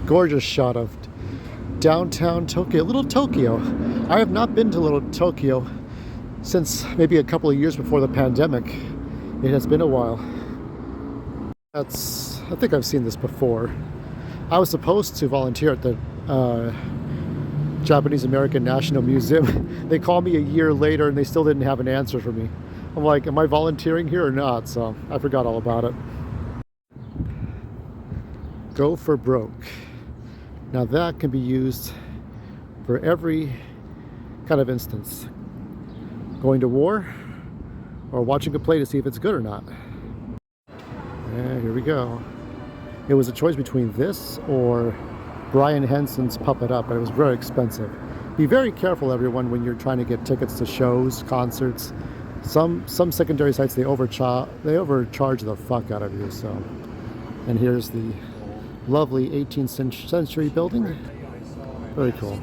gorgeous shot of downtown Tokyo, Little Tokyo. I have not been to Little Tokyo since maybe a couple of years before the pandemic. It has been a while. I think I've seen this before. I was supposed to volunteer at the Japanese American National Museum. They called me a year later and they still didn't have an answer for me. I'm like, am I volunteering here or not? So I forgot all about it. Go for broke. Now that can be used for every kind of instance. Going to war or watching a play to see if it's good or not. And here we go. It was a choice between this or Brian Henson's Puppet Up, but it was very expensive. Be very careful, everyone, when you're trying to get tickets to shows, concerts. Some secondary sites, they overcharge the fuck out of you. So, and here's the lovely 18th century building. Very cool.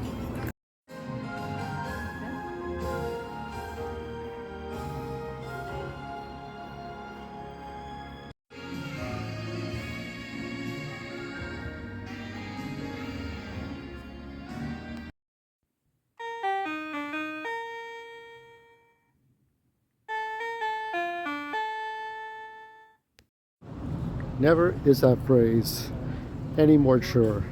Never is that phrase any more truer.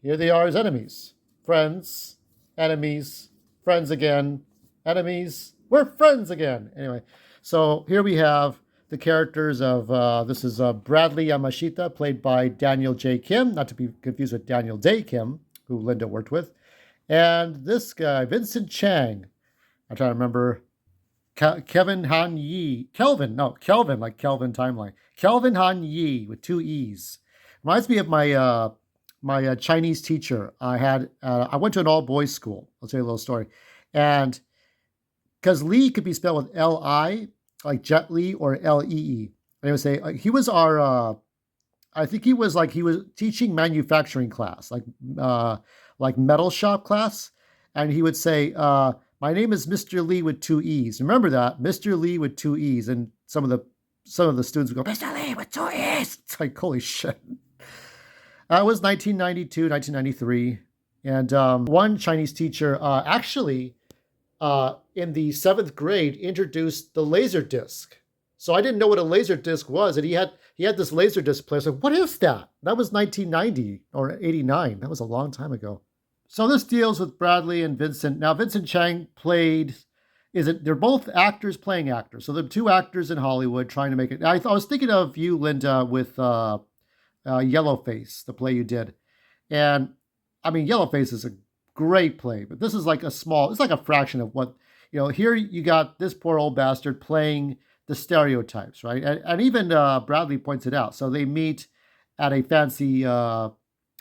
Here they are as enemies. Friends, enemies, friends again, enemies, we're friends again. Anyway, so here we have the characters of, this is Bradley Yamashita, played by Daniel J. Kim, not to be confused with Daniel Day Kim, who Linda worked with. And this guy, Vincent Chang. I'm trying to remember. Kelvin, like Kelvin Timeline. Kelvin Han Yi with 2 E's. Reminds me of my Chinese teacher. I went to an all-boys school. I'll tell you a little story. And because Lee could be spelled with L-I, like Jet Li, or L-E-E. And he would say, he was our, I think he was teaching manufacturing class, like metal shop class. And he would say, my name is Mr. Lee with 2 E's. Remember that, Mr. Lee with 2 E's. And some of the students would go, Mr. Lee with 2 E's. It's like, holy shit. That was 1992, 1993. And one Chinese teacher actually, in the 7th grade, introduced the laser disc. So I didn't know what a laser disc was. And he had this laser disc player. So what is that? That was 1990 or 89. That was a long time ago. So this deals with Bradley and Vincent. Now, Vincent Chang they're both actors playing actors. So they're 2 actors in Hollywood trying to make it. I was thinking of you, Linda, with Yellowface, the play you did. And I mean, Yellowface is a great play, but this is like it's like a fraction of what, here you got this poor old bastard playing the stereotypes, right? And even Bradley points it out. So they meet at a fancy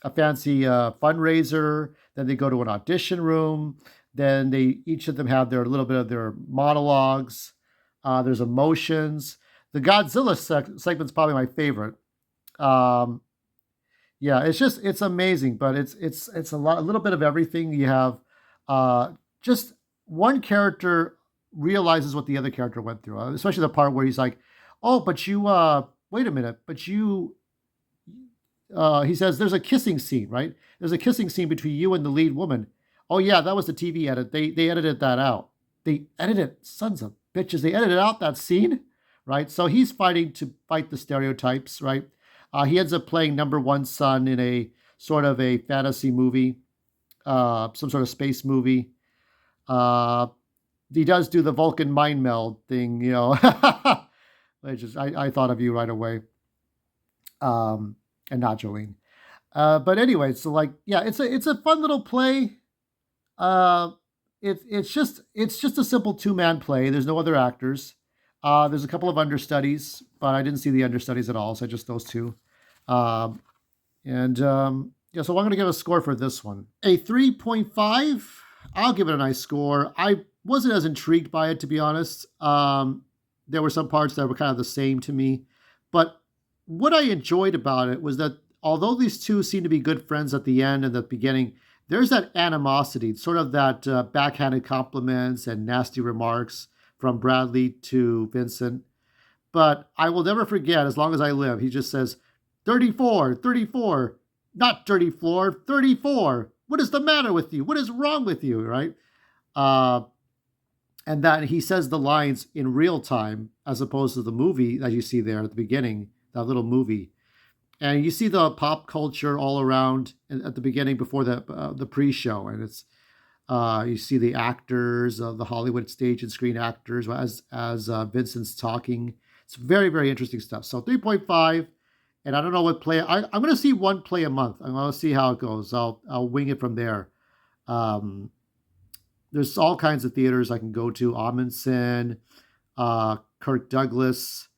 fundraiser. Then they go to an audition room. Then each of them have their little bit of their monologues. There's emotions. The Godzilla segment's probably my favorite. Yeah, it's amazing, but it's a little bit of everything. You have just one character realizes what the other character went through, especially the part where he's like, oh, but you, wait a minute, but you, he says, there's a kissing scene, right? There's a kissing scene between you and the lead woman. Oh yeah, that was the TV edit. They edited that out. They edited, sons of bitches. They edited out that scene, right? So he's fighting to fight the stereotypes, right? He ends up playing number 1 son in a sort of a fantasy movie, some sort of space movie. He does do the Vulcan mind meld thing, I thought of you right away. And not Jolene. But anyway, so like, yeah, it's a fun little play. It's just a simple 2-man play. There's no other actors. There's a couple of understudies, but I didn't see the understudies at all, so just those 2. Yeah, so I'm going to give a score for this one. A 3.5. I'll give it a nice score. I wasn't as intrigued by it, to be honest. There were some parts that were kind of the same to me, but what I enjoyed about it was that although these 2 seem to be good friends at the end and the beginning, there's that animosity, sort of that backhanded compliments and nasty remarks from Bradley to Vincent. But I will never forget, as long as I live, he just says, 34, 34, not dirty floor, 34. What is the matter with you? What is wrong with you, right? Uh, and that he says the lines in real time as opposed to the movie that you see there at the beginning, that little movie. And you see the pop culture all around at the beginning before the pre-show, and it's you see the actors, the Hollywood stage and screen actors as Vincent's talking. It's very very interesting stuff. So 3.5, and I don't know what play. I'm going to see one play a month. I'm going to see how it goes. I'll wing it from there. Um, there's all kinds of theaters I can go to. Amundsen, Kirk Douglas,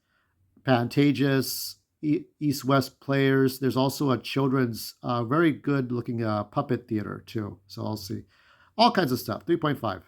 Pantages, East West Players. There's also a children's, very good looking puppet theater too. So I'll see all kinds of stuff. 3.5.